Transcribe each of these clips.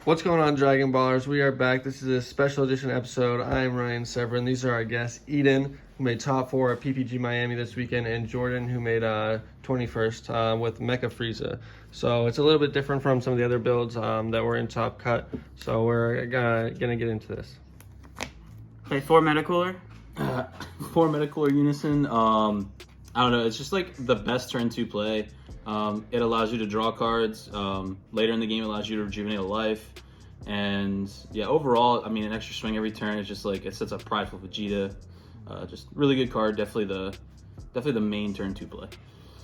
What's going on, Dragon Ballers? We are back. This is a special edition episode. I am Ryan Severin. These are our guests, Eden, who made top 4 at PPG Miami this weekend, and Jordan, who made 21st with Mecha Frieza. So it's a little bit different from some of the other builds that were in Top Cut. So we're gonna get into this. Okay, 4 Metacooler. 4 Metacooler Unison. I don't know. It's just like the best turn 2 play. It allows you to draw cards. Later in the game, it allows you to rejuvenate a life. And yeah, overall, I mean, an extra swing every turn is just like, it sets up Prideful Vegeta. Just really good card. Definitely the main turn 2 play.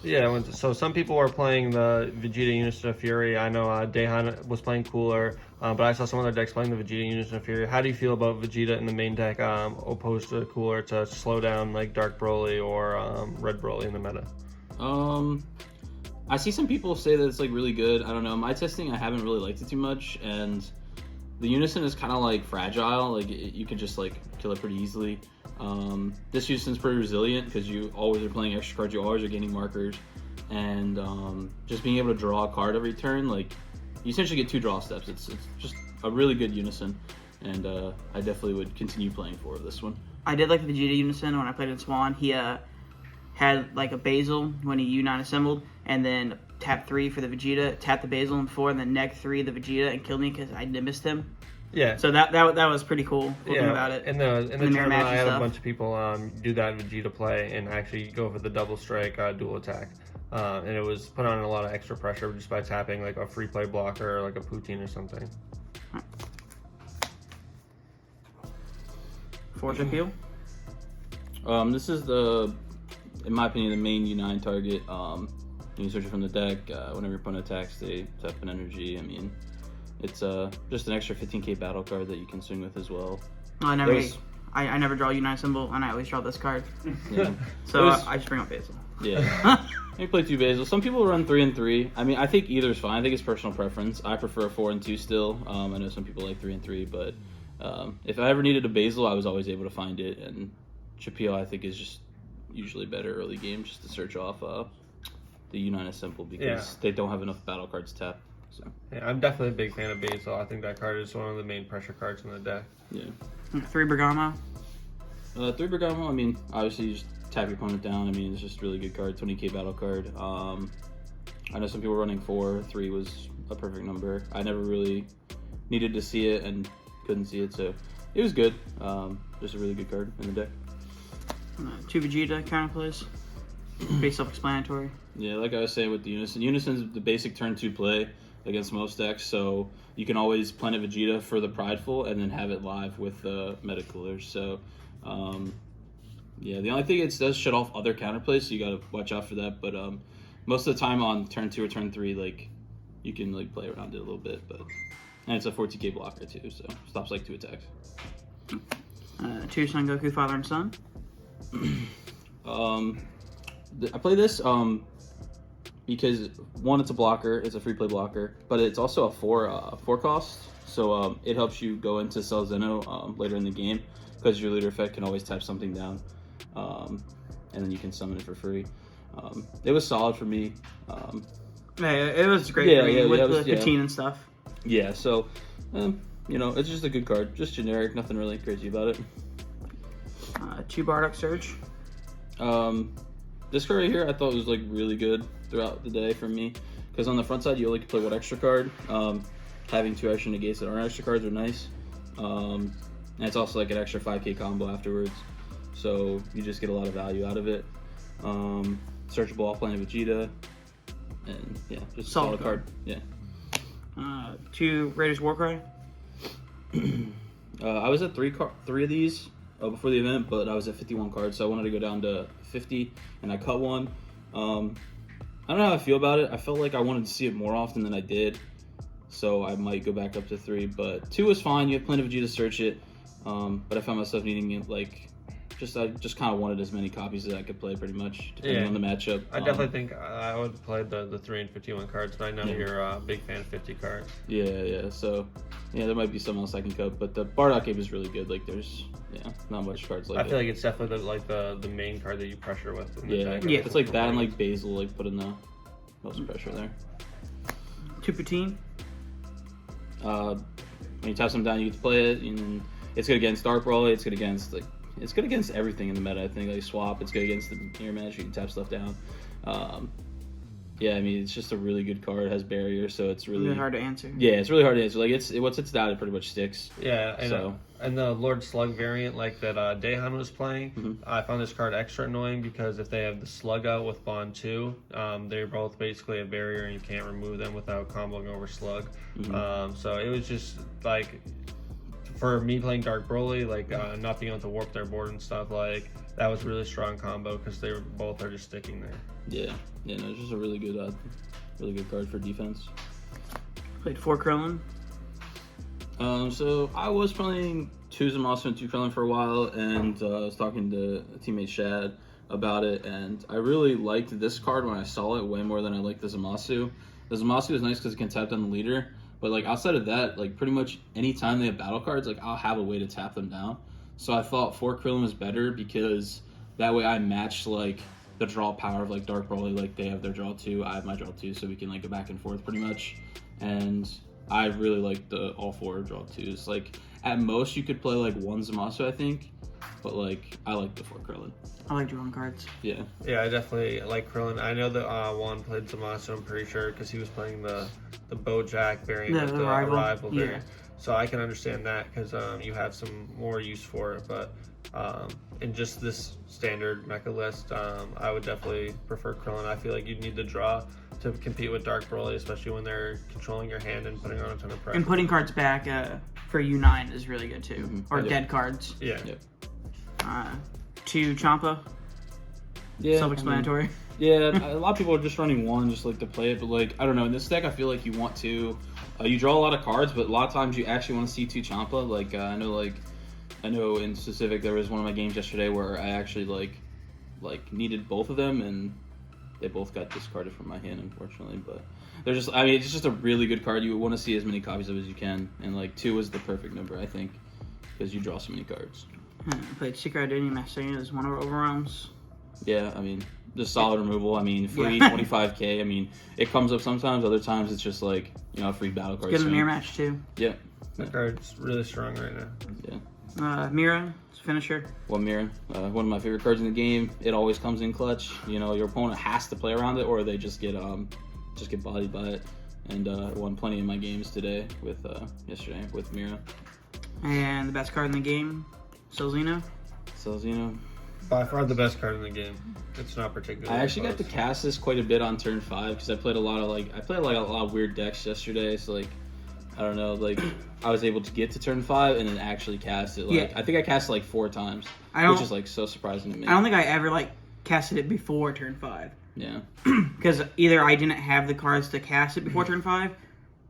Yeah, so some people are playing the Vegeta Unison of Fury. I know Dehan was playing Cooler, but I saw some other decks playing the Vegeta Unison of Fury. How do you feel about Vegeta in the main deck opposed to Cooler to slow down like Dark Broly or Red Broly in the meta? I see some people say that it's like really good. I don't know. My testing, I haven't really liked it too much, and the Unison is kind of like fragile. Like you can just like kill it pretty easily. This Unison's pretty resilient because you always are playing extra cards. You always are gaining markers, and just being able to draw a card every turn, like you essentially get 2 draw steps. It's just a really good Unison, and I definitely would continue playing for this one. I did like the Vegeta Unison when I played in Swan. He had like a Basil when he U9 assembled, and then tap 3 for the Vegeta, tap the Basil in 4, and then neg 3 the Vegeta and killed me because I missed him. Yeah. So that was pretty cool looking about it. In the mirror tournament, match I and had a stuff. bunch of people do that Vegeta play and actually go for the double strike dual attack. And it was put on a lot of extra pressure just by tapping like a free play blocker or like a Poutine or something. Force Appeal. This is in my opinion, the main U9 target. You can search it from the deck. Whenever your opponent attacks, they tap an energy. I mean, it's just an extra 15k battle card that you can swing with as well. I never draw U9 symbol, and I always draw this card. Yeah. So I just bring up Basil. Yeah. You play 2 Basil. Some people run 3 and 3. I mean, I think either is fine. I think it's personal preference. I prefer 4 and 2 still. I know some people like 3 and 3, but if I ever needed a Basil, I was always able to find it. And Chapeel, I think, is just usually better early game just to search off the U9 Assemble because they don't have enough battle cards tapped. So Yeah, I'm definitely a big fan of Basil. I think that card is one of the main pressure cards in the deck. yeah. 3 Bergamo. 3 Bergamo, I mean, obviously you just tap your opponent down. I mean, it's just a really good card, 20k battle card. I know some people were running 4. 3 was a perfect number. I never really needed to see it and couldn't see it, so it was good. Just a really good card in the deck. 2 Vegeta counter plays. Pretty self-explanatory. Yeah, like I was saying with the Unison. Unison's the basic turn 2 play against most decks, so you can always Planet Vegeta for the Prideful and then have it live with the Metacoolers. So, yeah, the only thing it does shut off other counterplays, so you gotta watch out for that. But most of the time on turn 2 or turn 3, like you can like play around it a little bit. But and it's a 40k blocker too, so stops like 2 attacks. 2 Son Goku Father and Son. I play this because 1, it's a blocker, it's a free play blocker, but it's also a 4 cost, so it helps you go into Cell Zeno later in the game because your leader effect can always tap something down, and then you can summon it for free. It was solid for me. Yeah, it was great for me with the yeah. Poutine and stuff. Yeah, so you know, it's just a good card, just generic, nothing really crazy about it. 2 Bardock Surge. This card right here I thought was like really good throughout the day for me because on the front side you only can play 1 extra card. Having 2 extra negates that aren't extra cards are nice, and it's also like an extra 5k combo afterwards, so you just get a lot of value out of it. Searchable off Planet Vegeta, and yeah, just a solid card. Yeah. 2 Raiders Warcry. I was at 3 of these before the event, but I was at 51 cards, so I wanted to go down to 50, and I cut 1. I don't know how I feel about it. I felt like I wanted to see it more often than I did, so I might go back up to 3. But 2 was fine. You have Planet Vegeta to search it, but I found myself needing it like I just kind of wanted as many copies as I could play, pretty much, depending on the matchup. I definitely think I would play the 3 and 51 cards, but I know you're a big fan of 50 cards. Yeah. So, yeah, there might be something else I can cut, but the Bardock Ape is really good. Like, there's not much cards like I feel like it's definitely the main card that you pressure with. In the deck. It's like that and like Basil, like putting the most pressure there. 2 Poutine. when you tap something down, you get to play it. And it's good against Dark Brawly. It's good against everything in the meta. I think like swap. It's good against the mirror match. You can tap stuff down. Yeah, I mean it's just a really good card. It has barrier, so it's really hard to answer. Yeah, it's really hard to answer. Like once it's down, it pretty much sticks. Yeah, So and the Lord Slug variant like that Daehan was playing, I found this card extra annoying because if they have the Slug out with Bond 2, they're both basically a barrier and you can't remove them without comboing over Slug. So it was just like, for me playing Dark Broly, like not being able to warp their board and stuff, like that was a really strong combo because they were both are just sticking there. yeah, no, it's just a really good card for defense. Played 4 Krillin. So I was playing 2 Zamasu and 2 Krillin for a while, and I was talking to teammate Shad about it, and I really liked this card when I saw it way more than I liked the Zamasu. The Zamasu is nice because it can tap down the leader, but like outside of that, like pretty much any time they have battle cards, like I'll have a way to tap them down. So I thought 4 Krillin was better because that way I matched like the draw power of like Dark Broly, like they have their draw 2, I have my draw 2, so we can like go back and forth pretty much. And I really like the all 4 draw 2s. Like at most you could play like 1 Zamasu, I think, but like I like the 4 Krillin. I like drawing cards. Yeah. Yeah, I definitely like Krillin. I know that Juan played Zamasu, I'm pretty sure, because he was playing the Bojack variant, The the rival. variant. Yeah. So I can understand that because you have some more use for it. But in just this standard mecha list, I would definitely prefer Krillin. I feel like you'd need to draw to compete with Dark Broly, especially when they're controlling your hand and putting on a ton of pressure. And putting cards back for U9 is really good too. Or dead cards. Yeah. 2 Champa. Yeah. Self-explanatory. Yeah, a lot of people are just running 1 just like to play it, but like I don't know, in this deck I feel like you want to you draw a lot of cards, but a lot of times you actually want to see 2 Champa. Like I know in specific there was one of my games yesterday where I actually like needed both of them and they both got discarded from my hand, unfortunately. But they're just, I mean, it's just a really good card. You want to see as many copies of it as you can, and like 2 is the perfect number, I think, because you draw so many cards. I played Secret Identity Master as one of our overwhelms. Yeah, I mean, just solid removal. I mean, free 25k. I mean, it comes up sometimes. Other times it's just like, you know, a free battle card. Good in mirror match too. Yeah. That card's really strong right now. Yeah. Mira, finisher. One Mirror, one of my favorite cards in the game. It always comes in clutch. You know, your opponent has to play around it, or they just get bodied by it. And won plenty of my games today with yesterday with Mira. And the best card in the game, Selzino. Selzino. By far the best card in the game. It's not particularly. I actually got to cast this quite a bit on turn 5 because I played a lot of a lot of weird decks yesterday. So like, I don't know, like I was able to get to turn 5 and then actually cast it. Like Yeah. I think I cast it like 4 times, which is like so surprising to me. I don't think I ever like casted it before turn 5. Yeah. Because either I didn't have the cards to cast it before turn 5,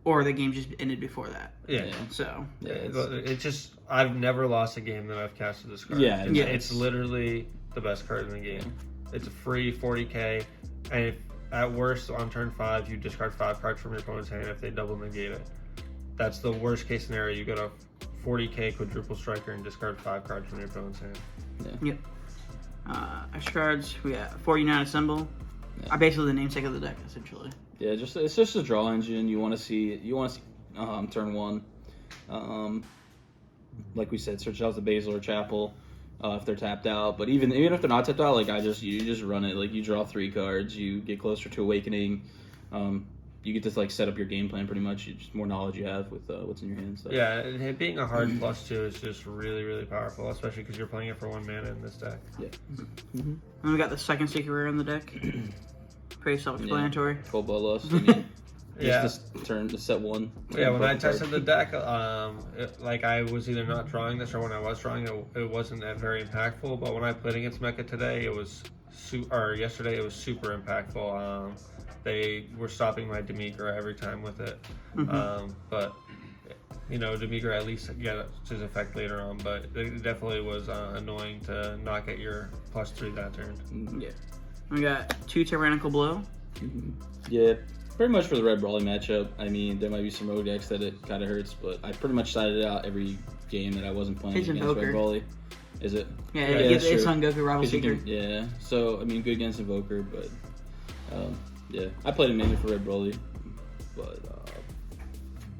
or the game just ended before that. Yeah. So. Yeah. It's just, I've never lost a game that I've casted this card. Yeah, It's literally the best card in the game. It's a free 40k, and if, at worst on turn 5 you discard 5 cards from your opponent's hand if they double negate it. That's the worst case scenario. You get a 40k quadruple striker and discard 5 cards from your opponent's hand. Yeah. Yep. Extra cards, we got 4 United Symbol. Yeah. Basically the namesake of the deck, essentially. Yeah, it's just a draw engine. You want to see turn 1. Like we said, search out the Basil or Chapel if they're tapped out. But even if they're not tapped out, like you just run it. Like you draw 3 cards, you get closer to Awakening. You get to like set up your game plan pretty much. Just more knowledge you have with what's in your hands. So. Yeah, and being a hard +2 is just really, really powerful, especially because you're playing it for 1 mana in this deck. Yeah. And we got the second secret rare in the deck. Pretty self-explanatory. Yeah. Cold Bloodlust. I mean, Yeah. Just to set 1. Yeah, when I tested the deck, like I was either not drawing this or when I was drawing it, it wasn't that very impactful. But when I played against Mecha today, yesterday it was super impactful. They were stopping my Demigra every time with it. But you know, Demigra at least gets his effect later on. But it definitely was annoying to not get your +3 that turn. Yeah. We got 2 Tyrannical Blow. Yeah. Pretty much for the Red Brawly matchup. I mean, there might be some rogue decks that it kind of hurts, but I pretty much sided out every game that I wasn't playing It's against Invoker. Red Brawly. Is it? Yeah, that's it's true. on Goku Rival 'Cause you Seeker. can- yeah. So I mean, good against Invoker, but yeah, I played him mainly for Red Brawly, but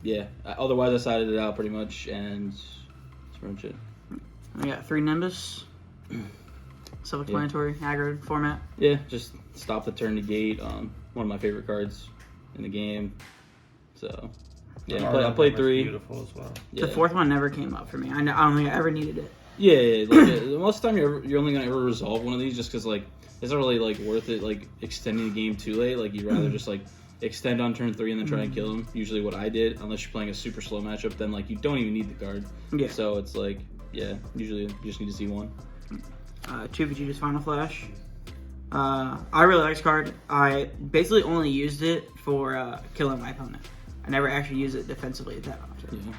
yeah, otherwise I sided it out pretty much, and that's pretty much it. I got 3 Nimbus. Self-explanatory, aggro format. Yeah, just stop the turn negate. One of my favorite cards in the game. So, yeah, I played 3. Beautiful as well. Yeah. The 4th one never came up for me. I don't think I ever needed it. Yeah, like, most of the time you're only gonna ever resolve one of these just because like it's not really like worth it like extending the game too late. Like you'd rather just like extend on turn 3 and then try and kill him. Usually what I did, unless you're playing a super slow matchup, then like you don't even need the card. Yeah. So it's like usually you just need to see one. 2 Vegeta's Final Flash. I really like this card. I basically only used it for killing my opponent. I never actually used it defensively that often. Yeah.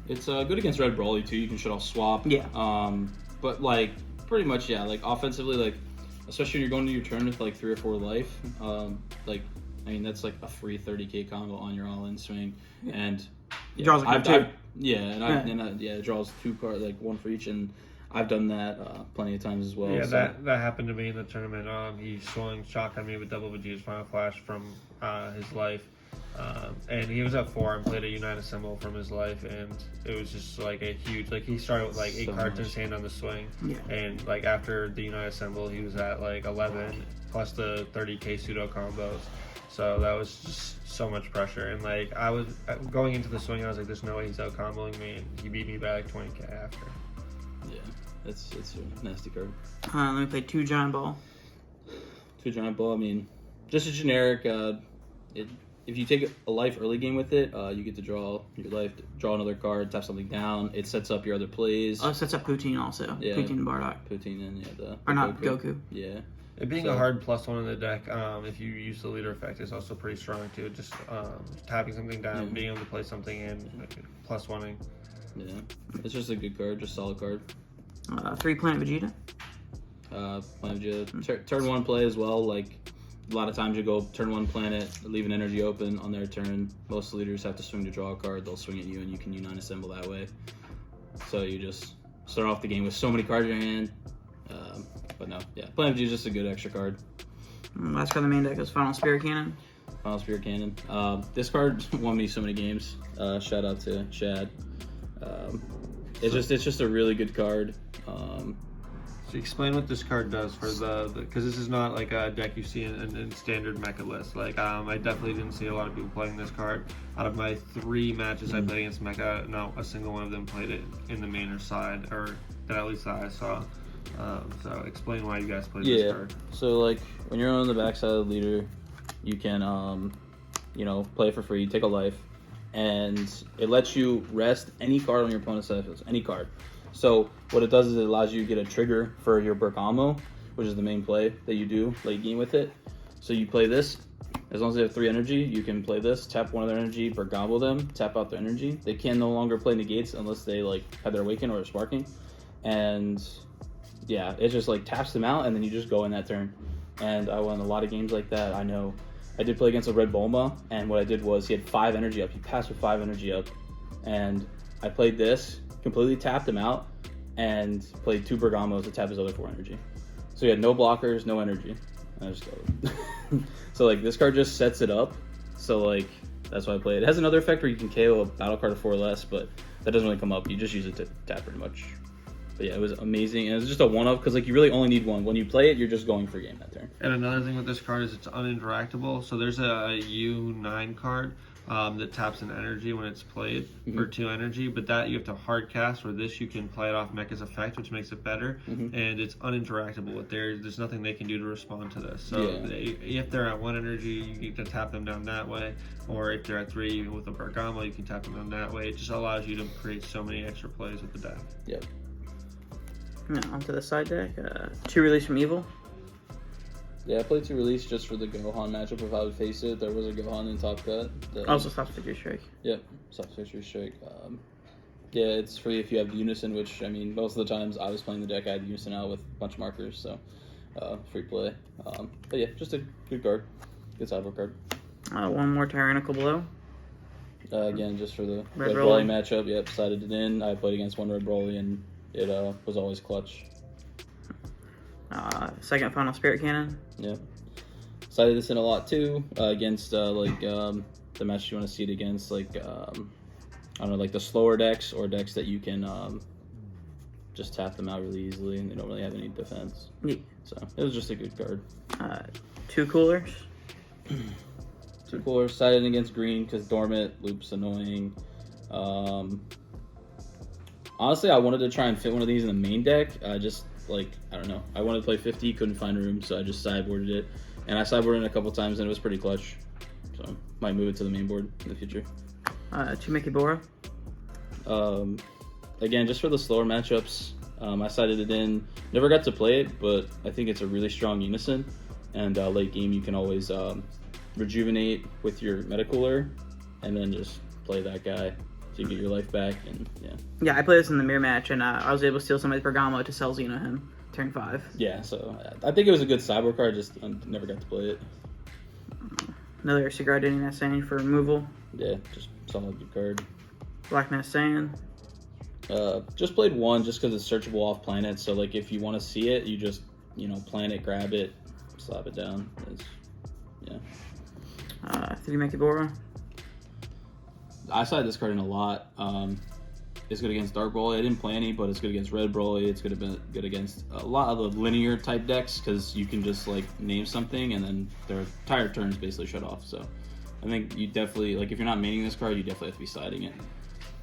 It's good against Red Brawly too. You can shut off swap. Yeah. But like pretty much like offensively, like especially when you're going to your turn with like 3 or 4 life, like I mean that's like a free 30k combo on your all-in swing, and Draws a card too. It draws 2 cards, like 1 for each, and I've done that plenty of times as well. Yeah, so. that happened to me in the tournament. He swung shotgun me with double Vegeta's Final Flash from his life. And he was at 4 and played a United Symbol from his life, and it was just like a huge, like he started with like 8 cards in his hand on the swing, and like after the United Symbol he was at like 11 plus the 30k pseudo combos, so that was just so much pressure. And like I was going into the swing, I was like, there's no way he's out comboing me, and he beat me by like 20k after. Yeah, it's a nasty card. Let me play 2 Giant Ball. 2 Giant Ball, I mean, just a generic, if you take a life early game with it, you get to draw your life, draw another card, tap something down. It sets up your other plays. Oh, it sets up Poutine also. Yeah. Poutine and Bardock. Poutine and Or not Goku. Yeah. It being a hard +1 in the deck, if you use the leader effect, is also pretty strong too. Just tapping something down, being able to play something in, +1ing. Yeah, it's just a good card, just solid card. 3 Planet Vegeta. Planet Vegeta, turn 1 play as well. Like a lot of times you go turn 1 planet, leave an energy open on their turn. Most leaders have to swing to draw a card. They'll swing at you, and you can Unite Assemble that way. So you just start off the game with so many cards in your hand. But no, yeah, Planet Vegeta is just a good extra card. Last card in the main deck is Final Spirit Cannon. Final Spirit Cannon. This card won me so many games. Shout out to Chad. It's just a really good card. So explain what this card does for because this is not like a deck you see in standard mecha list. Like I definitely didn't see a lot of people playing this card. Out of my 3 matches I played against mecha, not a single one of them played it in the main or side, or that at least I saw. So explain why you guys played this card. So like when you're on the backside of the leader, you can play for free, take a life, and it lets you rest any card on your opponent's side, any card. So what it does is it allows you to get a trigger for your Bergamo, which is the main play that you do late game with it. So you play this. As long as they have 3 energy, you can play this, tap one of their energy, Bergamo them, tap out their energy. They can no longer play negates unless they like have their awaken or are sparking. And yeah, it just like taps them out, and then you just go in that turn. And I won a lot of games like that. I know I did play against a Red Bulma, and what I did was he had 5 energy up. He passed with 5 energy up, and I played this, completely tapped him out, and played 2 Bergamos to tap his other 4 energy. So he had no blockers, no energy. And I just go. So like this card just sets it up. So like that's why I play it. It has another effect where you can KO a battle card of 4 or less, but that doesn't really come up. You just use it to tap pretty much. But yeah, it was amazing, and it was just a one-up because like you really only need one. When you play it, you're just going for game that turn. And another thing with this card is it's uninteractable. So there's a U9 card that taps an energy when it's played for 2 energy, but that you have to hard cast. Where this you can play it off Mecha's effect, which makes it better, and it's uninteractable. With there's nothing they can do to respond to this. So if they're at 1 energy, you get to tap them down that way, or if they're at 3 with a Bergamo, you can tap them down that way. It just allows you to create so many extra plays with the deck. Yep. Now onto the side deck. 2 Release from Evil. Yeah, I played 2 Release just for the Gohan matchup. If I would face it, there was a Gohan in top cut. Also stops Victory Strike. Yep, stops Victory Strike. Yeah, it's free if you have the Unison, which, I mean, most of the times I was playing the deck, I had Unison out with a bunch of markers, so free play. But yeah, just a good card. Good sideboard card. 1 more Tyrannical Blow. Again, just for the Red Red Brawly. Brawly matchup. Yep, sided it in. I played against 1 Red Brawly, and it was always clutch. Second Final Spirit Cannon. Yeah. Sided this in a lot too, against the matches you want to see it against, like I don't know, like the slower decks or decks that you can just tap them out really easily and they don't really have any defense. Yeah. So it was just a good card. 2 coolers. 2 coolers, sided against green because Dormant, Loop's annoying. Honestly, I wanted to try and fit one of these in the main deck. I don't know. I wanted to play 50, couldn't find room, so I just sideboarded it. And I sideboarded it a couple times and it was pretty clutch. So might move it to the main board in the future. 2 Mickey Bora. Again, just for the slower matchups, I sided it in. Never got to play it, but I think it's a really strong unison. And late game, you can always rejuvenate with your meta cooler, and then just play that guy so you get your life back. And Yeah, I played this in the mirror match, and I was able to steal somebody's Bergamo to sell Xeno him turn 5. Yeah, so I think it was a good sideboard card. Just I never got to play it. Another Cigar Denny Sand for removal. Yeah, just solid good card. Black Mass Sand. Just played one just because it's searchable off planet. So like if you want to see it, you just planet grab it, slap it down. Yeah. 3 Mickey Bora. I sided this card in a lot. It's good against Dark Broly. I didn't play any, but it's good against Red Broly. It's good against a lot of the linear type decks because you can just like name something and then their entire turns basically shut off. So I think you definitely, like if you're not maining this card, you definitely have to be siding it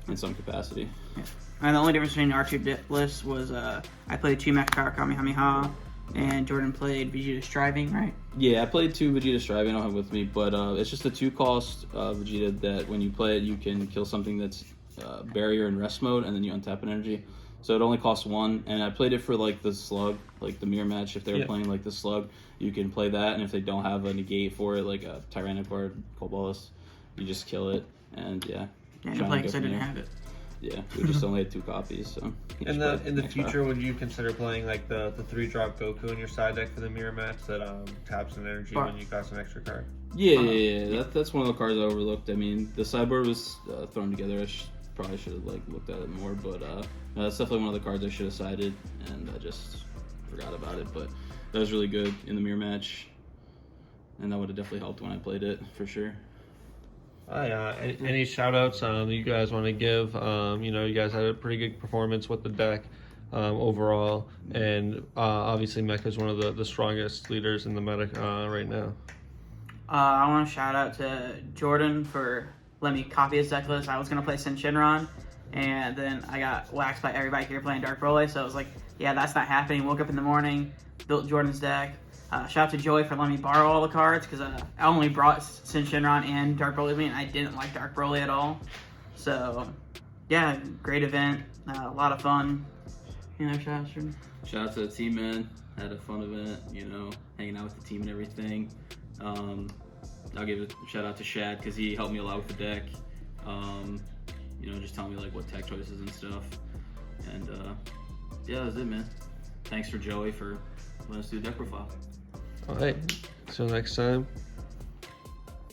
in some capacity. Yeah. And the only difference between our 2 lists was I played 2 Mecha Kamehameha and Jordan played Vegeta Striving, right? Yeah, I played 2 Vegeta Striving. I don't have it with me, but it's just a 2-cost Vegeta that when you play it, you can kill something that's barrier and rest mode, and then you untap an energy. So it only costs 1, and I played it for like the slug, like the mirror match. If they were playing like the slug, you can play that, and if they don't have a negate for it, like a Tyrannosaur, Cobalus, you just kill it, and Yeah, I played because I didn't have it. Yeah, we just only had 2 copies, so. In the future, would you consider playing like the 3-drop Goku in your side deck for the mirror match that taps an energy when you got an extra card? Yeah. That's one of the cards I overlooked. I mean, the sideboard was thrown together. Probably should have like looked at it more, but no, that's definitely one of the cards I should have sided, and I just forgot about it. But that was really good in the mirror match, and that would have definitely helped when I played it for sure. Any shout outs you guys want to give? You guys had a pretty good performance with the deck overall, and obviously Mecha is one of the strongest leaders in the meta right now. I want to shout out to Jordan for letting me copy his deck list. I was going to play Sin Shinron, and then I got waxed by everybody here playing Dark Broly, so I was like, yeah, that's not happening. Woke up in the morning, built Jordan's deck. Shout out to Joey for letting me borrow all the cards, because I only brought Sin Shinron and Dark Broly with me, and I didn't like Dark Broly at all. So, yeah, great event. A lot of fun. Shout out, Jordan. Shout out to the team, man. Had a fun event, hanging out with the team and everything. I'll give a shout out to Shad because he helped me a lot with the deck. Just telling me like what tech choices and stuff. And yeah, that was it, man. Thanks for Joey for letting us do deck profile. All right. Till next time.